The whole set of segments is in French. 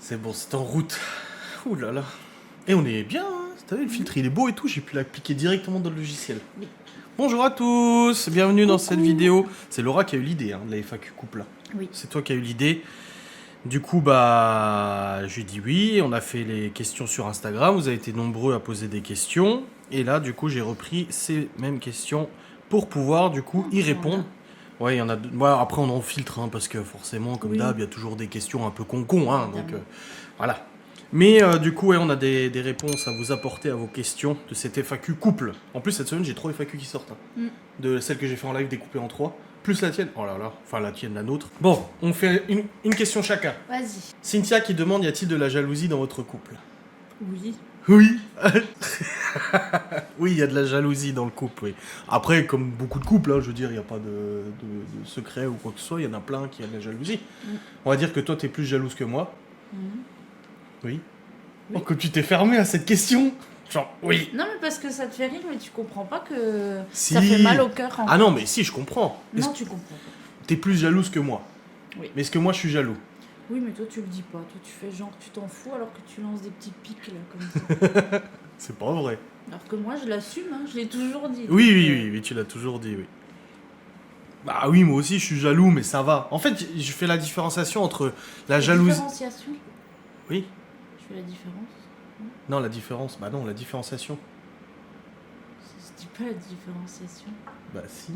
C'est bon, c'est en route. Ouh là là. Et on est bien, hein. T'as vu, le filtre, il est beau et tout, j'ai pu l'appliquer directement dans le logiciel. Oui. Bonjour à tous, bienvenue dans Coucou. cette vidéo. C'est Laura qui a eu l'idée, hein, de la FAQ couple là. Oui. C'est toi qui as eu l'idée. Du coup, bah, j'ai dit oui, on a fait les questions sur Instagram, vous avez été nombreux à poser des questions. Et là, du coup, j'ai repris ces mêmes questions pour pouvoir, du coup, y répondre. Ouais, il y en a deux. Ouais, après, on en filtre, hein, parce que forcément, comme Oui. d'hab, il y a toujours des questions un peu con-con, hein, donc Évidemment. voilà. Mais du coup, ouais, on a des réponses à vous apporter à vos questions de cette FAQ couple. En plus, cette semaine, j'ai 3 FAQ qui sortent. Hein. De celle que j'ai fait en live découpée en 3, plus la tienne. Oh là là, enfin la tienne, la nôtre. Bon, on fait une question chacun. Vas-y. Cynthia qui demande, y a-t-il de la jalousie dans votre couple? Oui. Oui. Oui, il y a de la jalousie dans le couple, oui. Après, comme beaucoup de couples, hein, je veux dire, il n'y a pas de secret ou quoi que ce soit, il y en a plein qui ont de la jalousie. On va dire que toi, t'es plus jalouse que moi. Oui. Oh, que tu t'es fermé à cette question. Genre, oui. Non, mais parce que ça te fait rire, mais tu comprends pas que Si. ça fait mal au cœur. Ah non, mais si, je comprends. Non, tu comprends pas. T'es plus jalouse que moi. Oui. Mais est-ce que moi, je suis jaloux? Oui, mais toi, tu le dis pas. Toi, tu fais genre, tu t'en fous alors que tu lances des petits pics, là, comme ça. C'est pas vrai. Alors que moi, je l'assume, hein, je l'ai toujours dit. Oui, tu l'as toujours dit, oui. Bah oui, moi aussi, je suis jaloux, mais ça va. En fait, je fais la différenciation entre la jalousie... Différenciation. Oui. Je fais la différence. Non, la différence. Bah non, la différenciation. Je dis pas la différenciation. Bah si.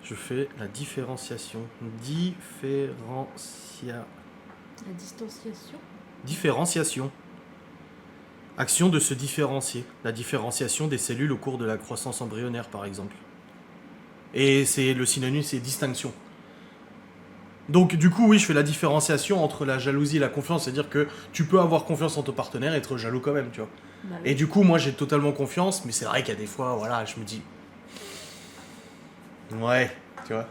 Je fais la différenciation. La distanciation. Différenciation. Action de se différencier. La différenciation des cellules au cours de la croissance embryonnaire, par exemple. Et c'est le synonyme, c'est distinction. Donc du coup, oui, je fais la différenciation entre la jalousie et la confiance. C'est-à-dire que tu peux avoir confiance en ton partenaire et être jaloux quand même, tu vois. Bah, Et du coup, moi, j'ai totalement confiance, mais c'est vrai qu'il y a des fois, voilà, je me dis... Ouais, tu vois.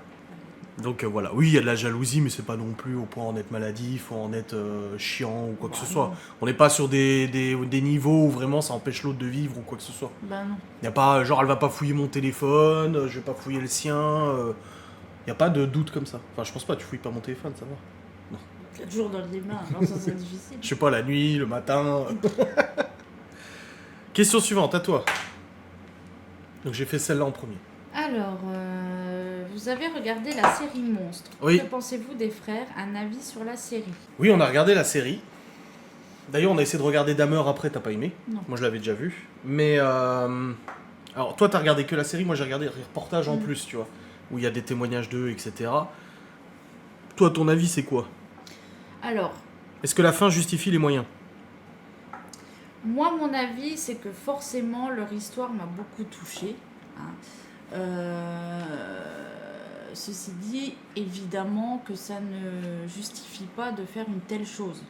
Donc voilà, oui, il y a de la jalousie, mais c'est pas non plus au point d'en être maladif ou en être chiant ou quoi que ce soit. non. On n'est pas sur des niveaux où vraiment ça empêche l'autre de vivre ou quoi que ce soit. Bah non. Il y a pas, genre, elle va pas fouiller mon téléphone, je vais pas fouiller le sien. Il y a pas de doute comme ça. Enfin, je pense pas, tu fouilles pas mon téléphone, ça va. Tu l'as toujours dans les mains, alors ça serait difficile. Je sais pas, la nuit, le matin. Question suivante, à toi. Donc j'ai fait celle-là en premier. Alors, vous avez regardé la série Monstre. Oui. Que pensez-vous des frères? Un avis sur la série? Oui, on a regardé la série. D'ailleurs, on a essayé de regarder Dahmer après, t'as pas aimé? Non. Moi, je l'avais déjà vu. Mais, alors, toi, t'as regardé que la série, moi, j'ai regardé les reportages en plus, tu vois, où il y a des témoignages d'eux, etc. Toi, ton avis, c'est quoi? Alors, Est-ce que la fin justifie les moyens? moi, mon avis, c'est que forcément, leur histoire m'a beaucoup touchée. Hein. Ceci dit, évidemment que ça ne justifie pas de faire une telle chose.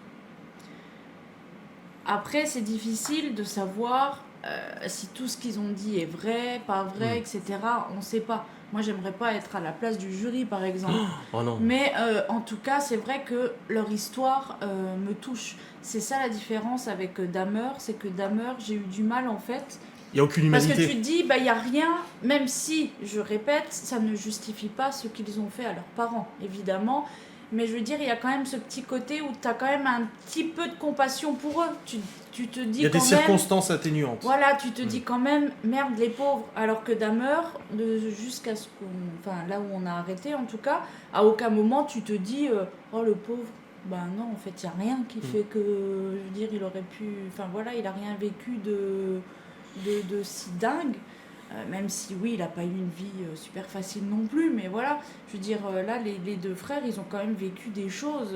Après, c'est difficile de savoir si tout ce qu'ils ont dit est vrai, pas vrai, etc. On ne sait pas. Moi, j'aimerais pas être à la place du jury, par exemple. Oh non. Mais en tout cas, c'est vrai que leur histoire me touche. C'est ça la différence avec Dahmer, c'est que Dahmer, j'ai eu du mal en fait. Il n'y a aucune Parce humanité. que tu te dis, bah, il n'y a rien, même si, je répète, ça ne justifie pas ce qu'ils ont fait à leurs parents, évidemment. Mais je veux dire, il y a quand même ce petit côté où tu as quand même un petit peu de compassion pour eux. Tu te dis Il y a des quand même... circonstances atténuantes. Voilà, tu te dis quand même, merde, les pauvres. Alors que Dahmer, jusqu'à ce qu'on... Enfin, là où on a arrêté, en tout cas, à aucun moment tu te dis, oh le pauvre. Ben non, en fait, il n'y a rien qui fait que... Je veux dire, il aurait pu... Enfin, voilà, il n'a rien vécu de si dingue. Même si, oui, il n'a pas eu une vie super facile non plus. Mais voilà, je veux dire, là, les deux frères, ils ont quand même vécu des choses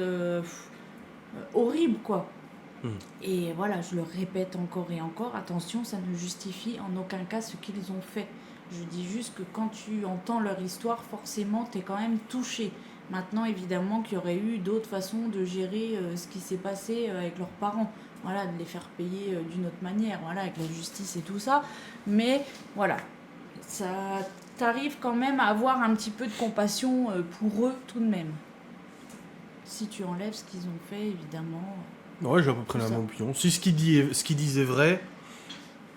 horribles, quoi. Et voilà, je le répète encore et encore, attention, ça ne justifie en aucun cas ce qu'ils ont fait. Je dis juste que quand tu entends leur histoire, forcément, tu es quand même touché. Maintenant, évidemment, qu'il y aurait eu d'autres façons de gérer ce qui s'est passé avec leurs parents. Voilà, de les faire payer d'une autre manière, voilà, avec la justice et tout ça. Mais voilà, ça t'arrive quand même à avoir un petit peu de compassion pour eux tout de même. Si tu enlèves ce qu'ils ont fait, évidemment... Ouais, j'ai à peu près la même opinion. Si ce qu'il disait vrai,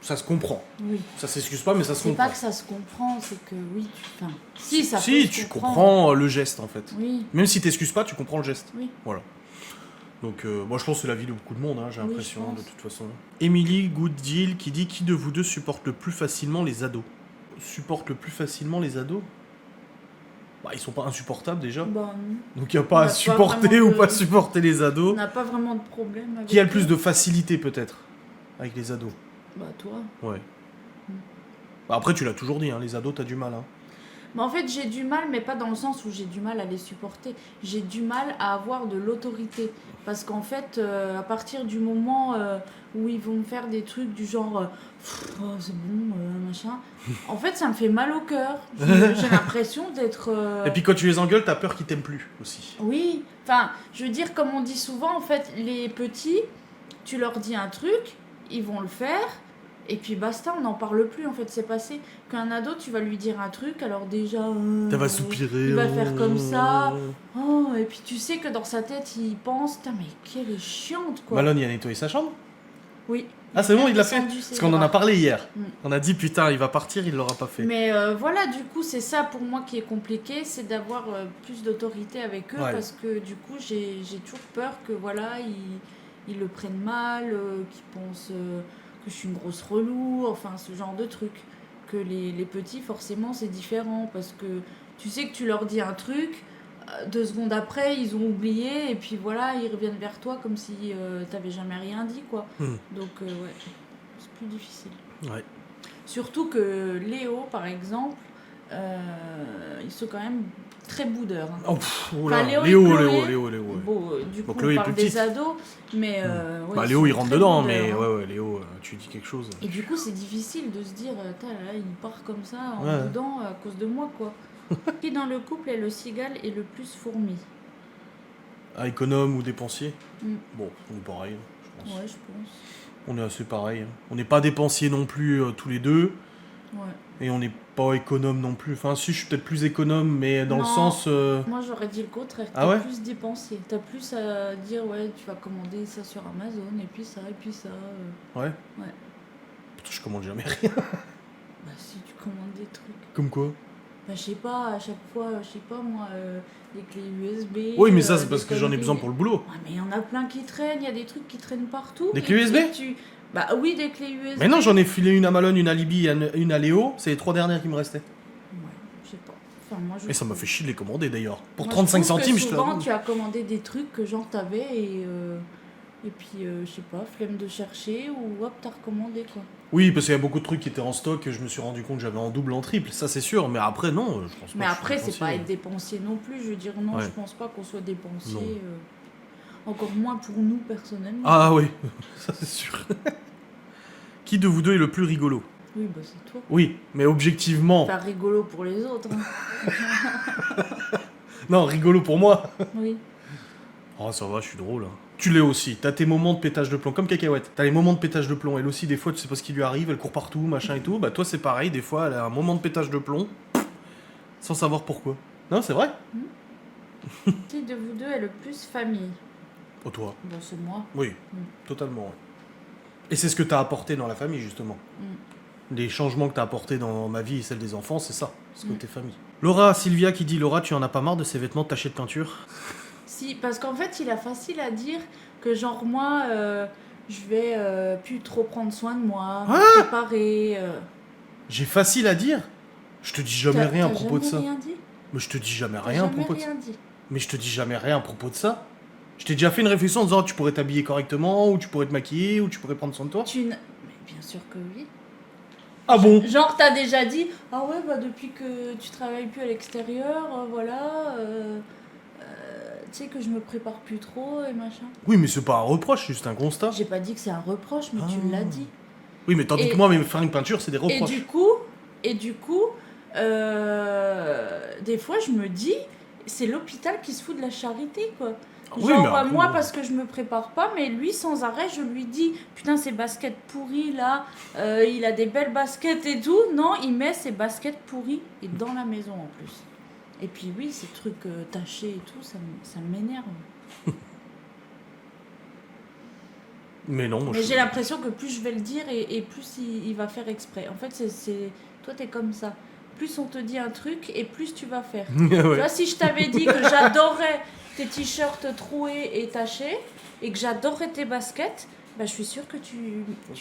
ça se comprend. Oui. Ça s'excuse pas, mais ça se C'est comprend. pas que ça se comprend, c'est que oui, tu... Enfin, si, ça peut Si, se tu comprendre. comprends le geste, en fait. Oui, Même si t'excuses pas, tu comprends le geste. oui. Voilà. Donc, moi, je pense que c'est la vie de beaucoup de monde, hein, j'ai Oui, l'impression, je de pense. toute façon. Emily Gooddeal qui dit qui de vous deux supporte le plus facilement les ados. Supporte le plus facilement les ados? Bah, ils sont pas insupportables déjà. Bah, non. Donc, il n'y a On pas à n'a pas supporter vraiment ou de- pas supporter les On ados. n'a pas vraiment de problème avec Qui a le plus eux. de facilité, peut-être, avec les ados? Bah, toi. Ouais. Mm. Bah, après, tu l'as toujours dit, hein, les ados, t'as du mal. Hein. Mais en fait, j'ai du mal, mais pas dans le sens où j'ai du mal à les supporter. J'ai du mal à avoir de l'autorité. Parce qu'en fait, à partir du moment où ils vont me faire des trucs du genre oh, c'est bon, machin, en fait, ça me fait mal au cœur. J'ai l'impression d'être. Et puis, quand tu les engueules, t'as peur qu'ils t'aiment plus aussi. Oui, enfin, je veux dire, comme on dit souvent, en fait, les petits, tu leur dis un truc, ils vont le faire. Et puis basta, on n'en parle plus, en fait, c'est passé. Qu'un ado, tu vas lui dire un truc, alors déjà... Ça va soupirer. il va faire comme ça. Oh, et puis tu sais que dans sa tête, il pense, putain, mais quelle est chiante, quoi. Malone, il a nettoyé sa chambre? Oui. Ah, c'est bon, il l'a fait? descendu ses Parce qu'on en a bras. parlé hier. Mm. On a dit, putain, il va partir, il l'aura pas fait. Mais voilà, du coup, c'est ça pour moi qui est compliqué, c'est d'avoir plus d'autorité avec eux, Ouais. parce que du coup, j'ai toujours peur que, voilà, ils le prennent mal, qu'ils pensent que je suis une grosse relou, enfin, ce genre de truc. Que les petits, forcément, c'est différent, parce que tu sais que tu leur dis un truc, 2 secondes après, ils ont oublié, et puis voilà, ils reviennent vers toi comme si t'avais jamais rien dit, quoi. Hmm. Donc, ouais, c'est plus difficile. Ouais. Surtout que Léo, par exemple, ils sont quand même très boudeurs. Hein. Oh, oula, Enfin, Léo, et Léo, Chloé, Léo, Léo, ouais. Bon, du coup, Chloé est on parle plus petite. des ados, mais... ouais, Bah, ils Léo, sont il rentre très dedans, boudeurs, mais hein. ouais, Léo, tu dis quelque chose. Et du coup, c'est difficile de se dire, tain, là, il part comme ça, en Ouais. boudant, à cause de moi, quoi. Qui dans le couple est le cigale et le plus fourmi? Ah, économe ou dépensier? Mm. Bon, on est pareil, je pense. Ouais, je pense. On est assez pareil. Hein. On n'est pas dépensier non plus tous les deux. Ouais. Et on n'est pas économe non plus. Enfin, si, je suis peut-être plus économe, mais dans le Non. sens. Moi, j'aurais dit le contraire. Ah T'as ouais plus dépensier. T'as plus à dire, ouais, tu vas commander ça sur Amazon, et puis ça, et puis ça. Ouais. Ouais. Putain, je commande jamais rien. Bah, si tu commandes des trucs. Comme quoi? Bah, je sais pas, à chaque fois, je sais pas moi, les clés USB. Oui, mais ça, c'est des parce que j'en ai conneries. besoin pour le boulot. Ouais, mais il y en a plein qui traînent, il y a des trucs qui traînent partout. Des et clés USB? Bah oui, des clés USB. Mais non, j'en ai filé une à Malone, une à Libye, une à Léo. C'est les 3 dernières qui me restaient. Ouais, je sais pas. Enfin, moi, Et ça m'a fait chier de les commander d'ailleurs. Pour Moi, 35 je trouve que centimes, je te souvent, l'avoue. tu as commandé des trucs que genre t'avais et puis, je sais pas, flemme de chercher ou hop, t'as recommandé quoi. Oui, parce qu'il y a beaucoup de trucs qui étaient en stock que je me suis rendu compte que j'avais en double, en triple. Ça, c'est sûr. Mais après, non, je pense pas. Mais que je après, suis c'est pas dépensier. être dépensier non plus. Je veux dire, non, Ouais. je pense pas qu'on soit dépensier. Non. Encore moins pour nous personnellement. Ah oui, ça c'est sûr. Qui de vous deux est le plus rigolo? Oui, bah c'est toi. Oui, mais objectivement. Faire rigolo pour les autres. Hein. Non, rigolo pour moi. Oui. Oh, ça va, je suis drôle. Hein. Tu l'es aussi. T'as tes moments de pétage de plomb, comme Cacahuète. T'as les moments de pétage de plomb. Elle aussi, des fois, tu sais pas ce qui lui arrive, elle court partout, machin et tout. Bah, toi, c'est pareil. Des fois, elle a un moment de pétage de plomb, sans savoir pourquoi. Non, c'est vrai? Qui de vous deux est le plus famille? Oh, toi. Bon, c'est moi. Oui, totalement. Ouais. Et c'est ce que t'as apporté dans la famille, justement. Les changements que t'as apportés dans ma vie et celle des enfants, c'est ça. Ce côté famille. Laura, Sylvia qui dit Laura, tu en as pas marre de ces vêtements tachés de peinture? Si, parce qu'en fait, il a facile à dire que genre moi, je vais plus trop prendre soin de moi, me préparer. J'ai facile à dire. Je te dis jamais rien à propos de ça. Rien dit. Mais je te dis jamais T'as rien à jamais propos de ça. rien dit. Mais je te dis jamais rien à propos de ça. Je t'ai déjà fait une réflexion en disant tu pourrais t'habiller correctement, ou tu pourrais te maquiller, ou tu pourrais prendre soin de toi. Mais bien sûr que oui. Ah bon? Genre t'as déjà dit ah ouais bah depuis que tu travailles plus à l'extérieur, voilà, tu sais que je me prépare plus trop et machin. Oui, mais c'est pas un reproche, c'est juste un constat. J'ai pas dit que c'est un reproche, mais tu Ah. l'as dit. Oui, mais tandis Et- que moi, mes fringues peinture, c'est des Et reproches. du coup, des fois je me dis, c'est l'hôpital qui se fout de la charité, quoi. Oui, Genre, mais après, moi, bon. parce que je me prépare pas, mais lui, sans arrêt, je lui dis, putain, ces baskets pourries, là, il a des belles baskets et tout. Non, il met ses baskets pourries et dans la maison, en plus. Et puis oui, ces trucs tachés et tout, ça m'énerve. Mais non, moi Mais je j'ai l'impression que plus je vais le dire et plus il va faire exprès. En fait, toi, t'es comme ça. Plus on te dit un truc et plus tu vas faire. Tu Ouais. vois, si je t'avais dit que j'adorais tes t-shirts troués et tachés et que j'adorerais tes baskets, bah je suis sûre que tu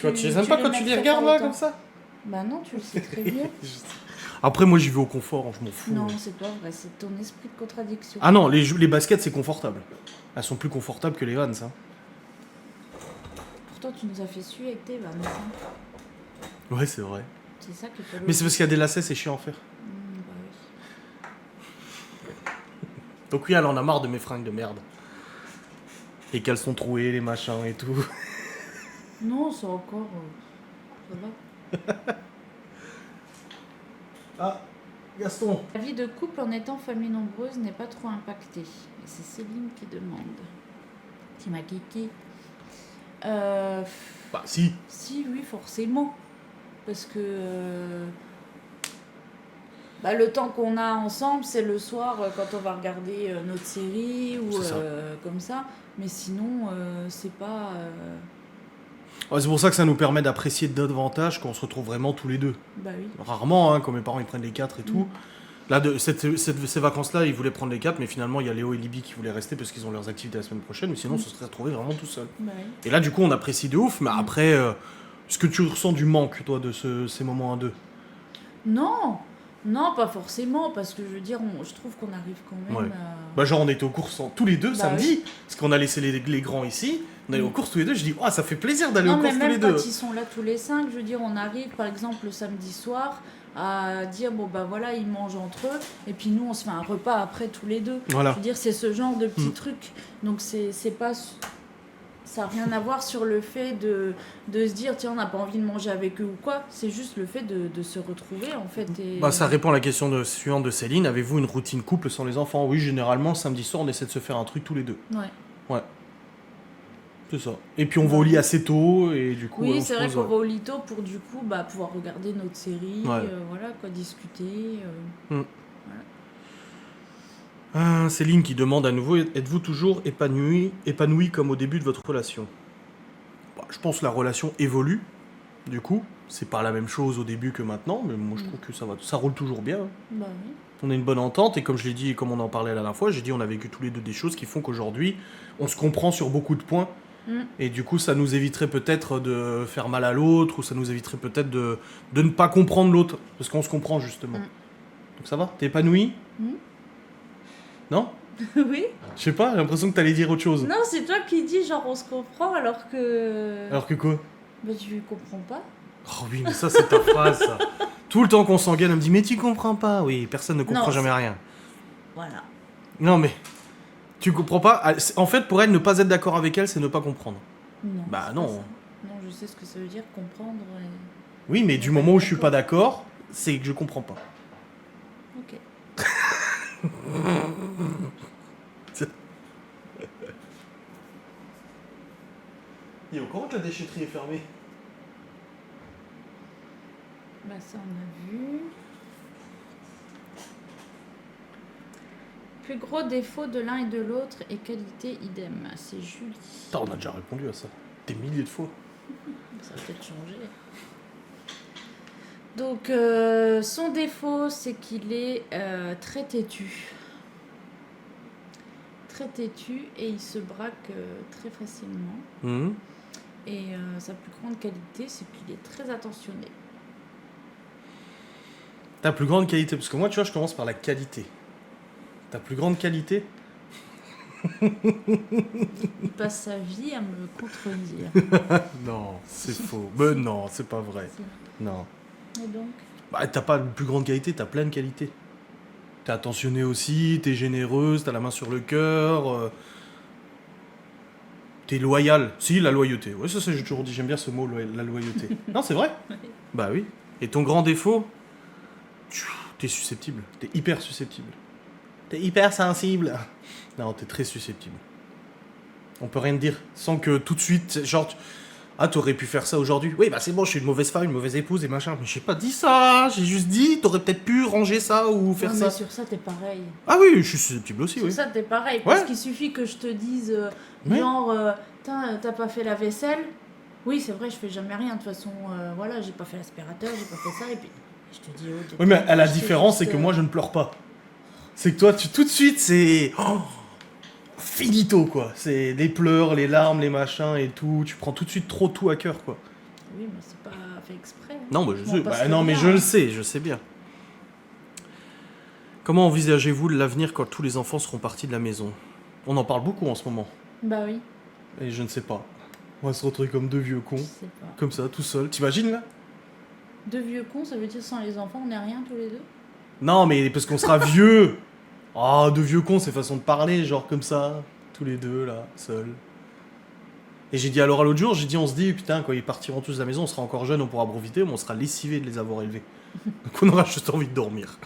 les aimes pas quand tu les mettrais regardes pas là autant. comme ça? Bah non, tu le sais très bien. Après, moi j'y vais au confort, je m'en fous. Non, c'est pas vrai, c'est ton esprit de contradiction. Ah non, les baskets c'est confortable. Elles sont plus confortables que les Vans. Hein. Pourtant, tu nous as fait suer avec tes Vans. Hein. Ouais, c'est vrai. C'est ça que t'as Mais c'est parce qu'il y a des lacets, c'est chiant à faire. Bah oui. Donc oui, elle en a marre de mes fringues de merde. Les caleçons troués, les machins et tout. Non, c'est encore. Ça va. Ah, Gaston. La vie de couple en étant famille nombreuse n'est pas trop impactée. Et c'est Céline qui demande. Qui m'a kiki. Bah si. Si, oui, forcément. Parce que bah, le temps qu'on a ensemble, c'est le soir quand on va regarder notre série ou C'est ça. comme ça. Mais sinon, c'est pas. Ouais, c'est pour ça que ça nous permet d'apprécier davantage quand on se retrouve vraiment tous les deux. Bah oui. Rarement, hein, quand mes parents ils prennent les 4 et tout. Là, ces vacances-là, ils voulaient prendre les 4, mais finalement, il y a Léo et Libby qui voulaient rester parce qu'ils ont leurs activités la semaine prochaine, mais sinon, on se serait retrouvé vraiment tout seul. Bah oui. Et là, du coup, on apprécie de ouf, mais après, est-ce que tu ressens du manque, toi, de ces moments à deux? Non, non, pas forcément, parce que je veux dire, je trouve qu'on arrive quand même Ouais. à... Bah, genre, on était aux courses tous les deux Bah samedi, parce qu'on a laissé les grands ici, on allait aux courses tous les deux, je dis, oh, ça fait plaisir d'aller aux Non, mais courses tous les même deux. quand ils sont là tous les 5, je veux dire, on arrive par exemple le samedi soir à dire, bon bah voilà, ils mangent entre eux, et puis nous on se fait un repas après tous les deux. Voilà. Je veux dire, c'est ce genre de petits trucs. Donc c'est pas... Ça n'a rien à voir sur le fait de se dire, tiens, on n'a pas envie de manger avec eux ou quoi. C'est juste le fait de se retrouver, en fait. Et... Bah, ça répond à la question suivante de Céline. Avez-vous une routine couple sans les enfants? Oui, généralement, samedi soir, on essaie de se faire un truc tous les deux. Ouais. Ouais. C'est ça. Et puis on va au lit assez tôt, et du coup... Oui, on c'est se vrai pose, qu'on ouais. va au lit tôt pour du coup bah, pouvoir regarder notre série, Ouais. voilà, quoi, discuter. Céline qui demande à nouveau, êtes-vous toujours épanoui comme au début de votre relation? Bah, je pense que la relation évolue, du coup. C'est pas la même chose au début que maintenant, mais moi je trouve que ça roule toujours bien. Hein. Bah oui. On a une bonne entente, et comme je l'ai dit, et comme on en parlait la dernière fois, j'ai dit on a vécu tous les deux des choses qui font qu'aujourd'hui, on se comprend sur beaucoup de points. Et du coup, ça nous éviterait peut-être de faire mal à l'autre, ou ça nous éviterait peut-être de ne pas comprendre l'autre, parce qu'on se comprend justement. Donc ça va? T'es épanoui? Non? Oui. Je sais pas, j'ai l'impression que t'allais dire autre chose. Non, c'est toi qui dis genre on se comprend alors que... Alors que quoi? Bah tu comprends pas. Oh oui, mais ça c'est ta phrase, ça. Tout le temps qu'on s'engueule, elle me dit mais tu comprends pas. Oui, personne ne comprend Non, jamais rien. Voilà. Non mais, tu comprends pas. En fait, pour elle, ne pas être d'accord avec elle, c'est ne pas comprendre. Non. Bah c'est non. pas ça. Non, je sais ce que ça veut dire comprendre. Oui, mais du moment où je suis pas d'accord, c'est que je comprends pas. Ok. Yo, comment que la déchetterie est fermée? Bah ça on a vu. Plus gros défaut de l'un et de l'autre et qualité idem. C'est Julie. Putain, on a déjà répondu à ça. Des milliers de fois. Ça va peut-être changer. Donc, son défaut, c'est qu'il est très têtu. Très têtu et il se braque très facilement. Mhm. Et sa plus grande qualité, c'est qu'il est très attentionné. Ta plus grande qualité, parce que moi, tu vois, je commence par la qualité. Ta plus grande qualité? Il passe sa vie à me contredire. Non, c'est faux. Mais non, c'est pas vrai. Non. Et donc? Bah, t'as pas une plus grande qualité, t'as plein de qualités. T'es attentionné aussi, t'es généreuse, t'as la main sur le cœur. T'es loyal. Si, la loyauté. Ouais, ça j'ai toujours dit, j'aime bien ce mot, la loyauté. Non, c'est vrai? Bah oui. Et ton grand défaut? T'es susceptible. T'es hyper susceptible. T'es hyper sensible. Non, t'es très susceptible. On peut rien te dire sans que tout de suite, genre, ah, t'aurais pu faire ça aujourd'hui. Oui, bah c'est bon, je suis une mauvaise femme, une mauvaise épouse et machin. Mais j'ai pas dit ça. J'ai juste dit, t'aurais peut-être pu ranger ça ou faire Non, ça. mais sur ça, t'es pareil. Ah oui, je suis susceptible aussi, Sur oui. ça, t'es pareil. Parce Ouais. qu'il suffit que je te dise, Ouais. genre, t'as pas fait la vaisselle. Oui, c'est vrai, je fais jamais rien. De toute façon, voilà, j'ai pas fait l'aspirateur, j'ai pas fait ça. Et puis, je te dis, oh, Oui, mais la je fais différence, c'est juste, que moi, je ne pleure pas. C'est que toi, tout de suite, c'est... Oh, finito, quoi. C'est les pleurs, les larmes, les machins et tout. Tu prends tout de suite trop tout à cœur, quoi. Oui, mais c'est pas fait exprès. Hein. Non, je m'en sais, passerais non, mais bien, je le hein. je sais bien. Comment envisagez-vous l'avenir quand tous les enfants seront partis de la maison? On en parle beaucoup en ce moment. Bah oui, Et je ne sais pas. On va se retrouver comme deux vieux je cons. sais pas. Comme ça, tout seul. T'imagines, là? Deux vieux cons, ça veut dire sans les enfants, on n'est rien tous les deux. Non, mais parce qu'on sera vieux. Ah, deux vieux cons, c'est façon de parler, genre comme ça. Tous les deux, là, seuls. Et j'ai dit à Laura l'autre jour, on se dit, putain, quand ils partiront tous de la maison, on sera encore jeunes, on pourra profiter, mais on sera lessivé de les avoir élevés. Donc on aura juste envie de dormir.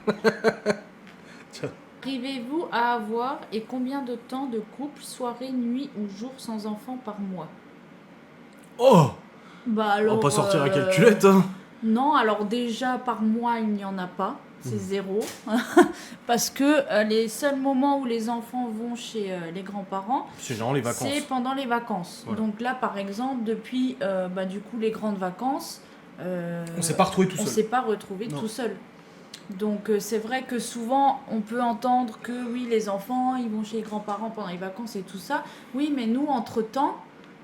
Tiens. Arrivez-vous à avoir et combien de temps de couple, soirée, nuit ou jour sans enfants par mois? Oh, Bah on alors. va pas sortir la calculette, hein. Non, alors déjà par mois, il n'y en a pas. C'est zéro. Parce que les seuls moments où les enfants vont chez les grands-parents, C'est genre les vacances. c'est pendant les vacances. Ouais. Donc là, par exemple, depuis du coup les grandes vacances, On s'est pas retrouvé tout on seul. s'est pas retrouvé Non. tout seul. Donc c'est vrai que souvent on peut entendre que oui, les enfants ils vont chez les grands-parents pendant les vacances et tout ça. Oui, mais nous entre-temps,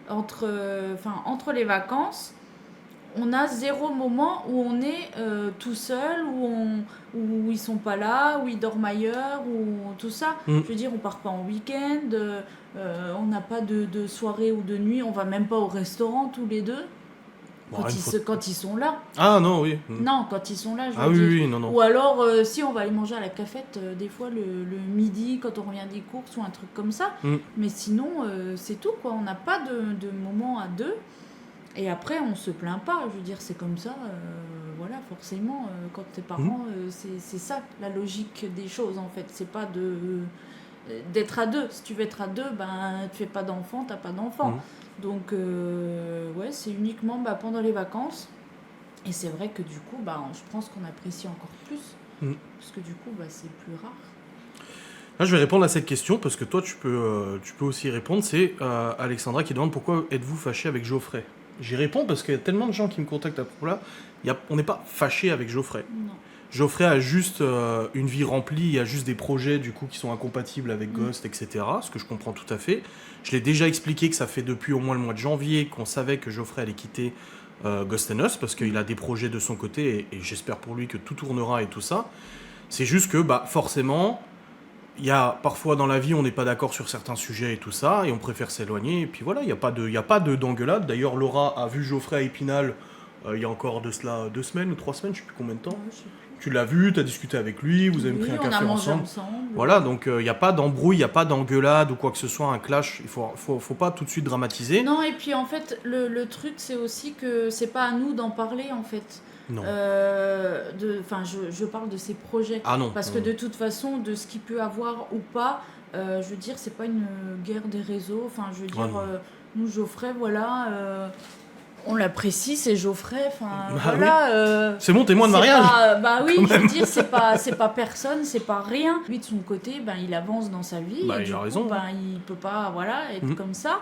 entre les vacances, on a zéro moment où on est tout seul, où ils sont pas là, où ils dorment ailleurs, ou tout ça. Mm. Je veux dire, on part pas en week-end, on n'a pas de soirée ou de nuit, on va même pas au restaurant tous les deux Bon, une fois- quand ils sont là. Ah non, oui. Non, quand ils sont là, je veux Ah oui, dire. oui, non, non. Ou alors, si on va aller manger à la cafette, des fois le midi, quand on revient des courses ou un truc comme ça. Mm. Mais sinon, c'est tout, quoi. On n'a pas de moment à deux. Et après, on se plaint pas. Je veux dire, c'est comme ça. Voilà, forcément, quand tes parents, c'est ça, la logique des choses, en fait. C'est pas d'être à deux. Si tu veux être à deux, ben, tu fais pas d'enfant, t'as pas d'enfant. Donc, ouais, c'est uniquement pendant les vacances. Et c'est vrai que du coup, je pense qu'on apprécie encore plus. Parce que du coup, c'est plus rare. Là, je vais répondre à cette question parce que toi, tu peux aussi y répondre. C'est Alexandra qui demande pourquoi êtes-vous fâché avec Geoffrey. J'y réponds parce qu'il y a tellement de gens qui me contactent à propos là. On n'est pas fâché avec Geoffrey. Non. Geoffrey a juste une vie remplie, il y a juste des projets du coup qui sont incompatibles avec Ghost, etc. Ce que je comprends tout à fait. Je l'ai déjà expliqué que ça fait depuis au moins le mois de janvier qu'on savait que Geoffrey allait quitter Ghost & Us parce qu'il a des projets de son côté et j'espère pour lui que tout tournera et tout ça. C'est juste que forcément, il y a parfois dans la vie on n'est pas d'accord sur certains sujets et tout ça et on préfère s'éloigner et puis voilà, il n'y a pas d'engueulade. D'ailleurs Laura a vu Geoffrey à Épinal il y a encore de cela 2 semaines ou 3 semaines, je sais plus combien de temps. Ouais, je sais plus. Tu l'as vu, tu as discuté avec lui, vous avez pris un Oui, on café a mangé ensemble. ensemble. Voilà, donc il n'y a pas d'embrouille, il n'y a pas d'engueulade ou quoi que ce soit, un clash. Il faut pas tout de suite dramatiser. Non, et puis en fait, le truc, c'est aussi que c'est pas à nous d'en parler, en fait. Non. Je parle de ces projets. Ah non. Parce que de toute façon, de ce qu'il peut avoir ou pas, je veux dire, c'est pas une guerre des réseaux. Enfin, je veux dire, non. nous, Geoffrey, voilà, on l'apprécie, c'est Geoffrey. Enfin, Bah voilà. C'est mon témoin de c'est mariage. pas- oui, je veux dire, c'est pas personne, c'est pas rien. Lui, de son côté, il avance dans sa vie. Et Il du a coup, raison. il peut pas, voilà, être Mhm. comme ça.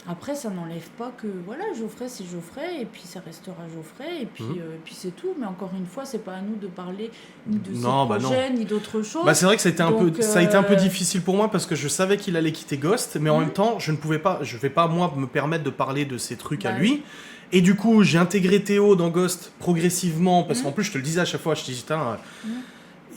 Après, ça n'enlève pas que, voilà, Geoffrey, c'est Geoffrey, et puis ça restera Geoffrey, et puis, puis c'est tout. Mais encore une fois, c'est pas à nous de parler ni de ses projets, ni d'autres choses. C'est vrai que ça a été Donc, un peu difficile pour moi parce que je savais qu'il allait quitter Ghost, mais en même temps, je vais pas moi me permettre de parler de ces trucs à lui. Et du coup, j'ai intégré Théo dans Ghost progressivement parce qu'en plus, je te le disais à chaque fois, je te disais,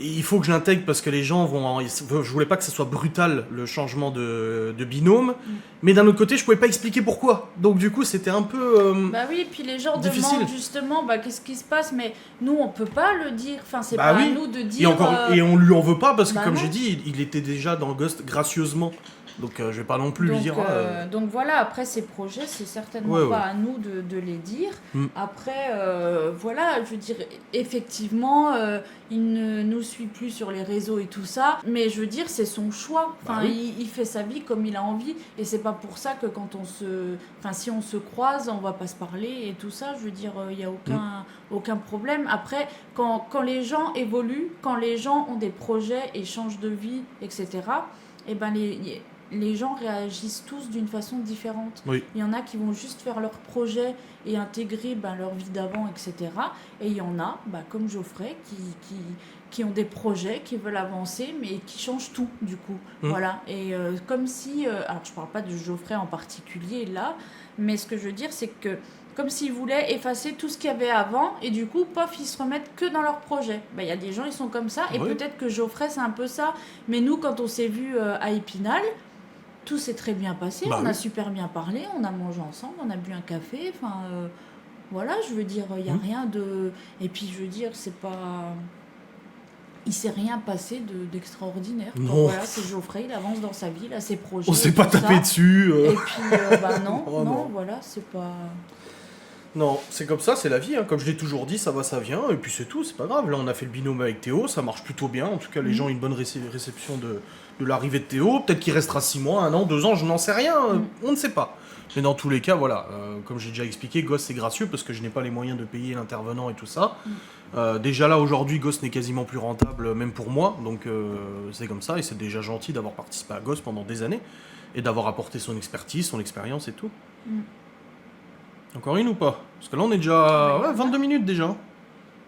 il faut que je l'intègre parce que les gens vont. Je voulais pas que ça soit brutal le changement de binôme, mais d'un autre côté, je pouvais pas expliquer pourquoi. Donc du coup, c'était un peu. Oui, puis les gens difficile. demandent justement qu'est-ce qui se passe, mais nous on peut pas le dire. Enfin, c'est pas à nous de dire. Et on lui en veut pas parce que, comme non. j'ai dit, il était déjà dans Ghost gracieusement. Donc je vais pas non plus lui dire. Donc voilà, après ces projets, c'est certainement pas à nous de les dire. Après, voilà, je veux dire, effectivement, il ne nous suit plus sur les réseaux et tout ça, mais je veux dire, c'est son choix. Enfin, il fait sa vie comme il a envie, et c'est pas pour ça que quand si on se croise, on va pas se parler et tout ça. Je veux dire, il y a aucun problème. Après, quand les gens évoluent, quand les gens ont des projets et changent de vie, etc. Et les gens réagissent tous d'une façon différente. Oui. Il y en a qui vont juste faire leur projet et intégrer leur vie d'avant, etc. Et il y en a, comme Geoffrey, qui ont des projets, qui veulent avancer, mais qui changent tout, du coup. Voilà. Et comme si... alors, je parle pas de Geoffrey en particulier, là, mais ce que je veux dire, c'est que comme s'ils voulaient effacer tout ce qu'il y avait avant, et du coup, pof, ils se remettent que dans leurs projets. Il y a des gens, ils sont comme ça, et peut-être que Geoffrey, c'est un peu ça. Mais nous, quand on s'est vus à Épinal, tout s'est très bien passé, on a super bien parlé, on a mangé ensemble, on a bu un café, enfin... voilà, je veux dire, il n'y a rien de... Et puis, je veux dire, c'est pas... Il s'est rien passé d'extraordinaire. Non. Voilà, c'est Geoffrey, il avance dans sa vie, il a ses projets. On s'est pas tapé dessus. Et puis, non, Oh, non, voilà, c'est pas... Non, c'est comme ça, c'est la vie. Hein. Comme je l'ai toujours dit, ça va, ça vient, et puis c'est tout, c'est pas grave. Là, on a fait le binôme avec Théo, ça marche plutôt bien. En tout cas, les gens ont une bonne réception de l'arrivée de Théo. Peut-être qu'il restera 6 mois, 1 an, 2 ans, je n'en sais rien, on ne sait pas. Mais dans tous les cas, voilà, comme j'ai déjà expliqué, Gosse c'est gracieux parce que je n'ai pas les moyens de payer l'intervenant et tout ça. Déjà là, aujourd'hui, Gosse n'est quasiment plus rentable, même pour moi, donc c'est comme ça, et c'est déjà gentil d'avoir participé à Gosse pendant des années, et d'avoir apporté son expertise, son expérience et tout. Encore une ou pas? Parce que là, on est déjà 22 minutes déjà.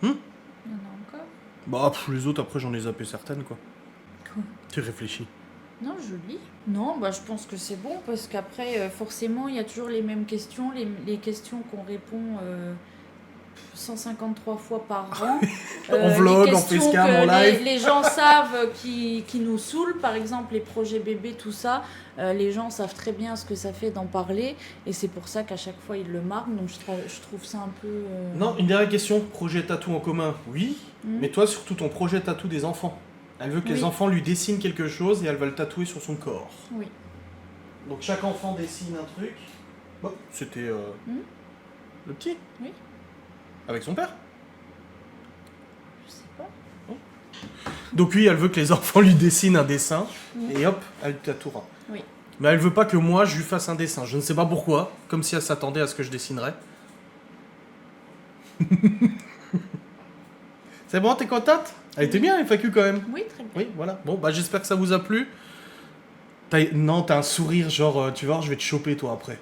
Il y en a encore? Bah, les autres, après, j'en ai zappé certaines, quoi. Quoi? Tu réfléchis. Non, je lis. Non, je pense que c'est bon, parce qu'après, forcément, il y a toujours les mêmes questions, les questions qu'on répond 153 fois par an. En vlog, en facecam, en live. Les gens savent qui nous saoulent, par exemple les projets bébés, tout ça. Les gens savent très bien ce que ça fait d'en parler, et c'est pour ça qu'à chaque fois ils le marquent, donc je trouve ça un peu... Non, une dernière question. Projet tatou en commun, oui. Mais toi, surtout ton projet tatou des enfants. Elle veut que les enfants lui dessinent quelque chose et elle va le tatouer sur son corps. Oui. Donc chaque enfant dessine un truc. Bon, c'était le petit. Oui. Avec son père. Je sais pas. Donc oui, elle veut que les enfants lui dessinent un dessin et hop, elle le tatouera. Oui. Mais elle veut pas que moi je lui fasse un dessin. Je ne sais pas pourquoi, comme si elle s'attendait à ce que je dessinerais. C'est bon, t'es contente? Elle était bien, FAQ quand même. Oui, très bien. Oui, voilà. Bon, j'espère que ça vous a plu. Non, t'as un sourire genre, tu vois, je vais te choper toi après.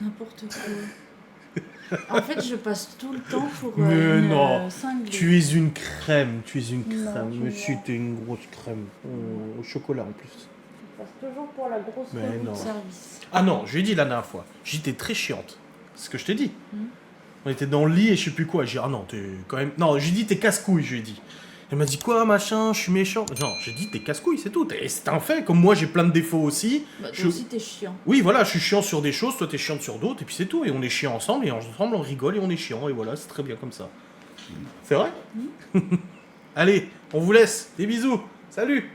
N'importe quoi. En fait, je passe tout le temps pour Mais non, cinglée. tu es une crème, tu es une Non, crème. tu Monsieur, mens. t'es une grosse crème. Au chocolat en plus. Je passe toujours pour la grosse Mais relou non. de service. Ah non, je lui ai dit la dernière fois. J'ai dit, t'es très chiante. C'est ce que je t'ai dit. On était dans le lit et je sais plus quoi. J'ai dit, ah non, t'es quand même... Non, j'ai dit, t'es casse-couille, je lui ai dit. Elle m'a dit, quoi, machin, je suis méchant. Non, j'ai dit, t'es casse-couille, c'est tout. C'est un fait. Comme moi, j'ai plein de défauts aussi. Toi aussi, t'es chiant. Oui, voilà, je suis chiant sur des choses, toi t'es chiante sur d'autres, et puis c'est tout. Et on est chiant ensemble, et ensemble on rigole et on est chiant, et voilà, c'est très bien comme ça. C'est vrai? Allez, on vous laisse. Des bisous. Salut!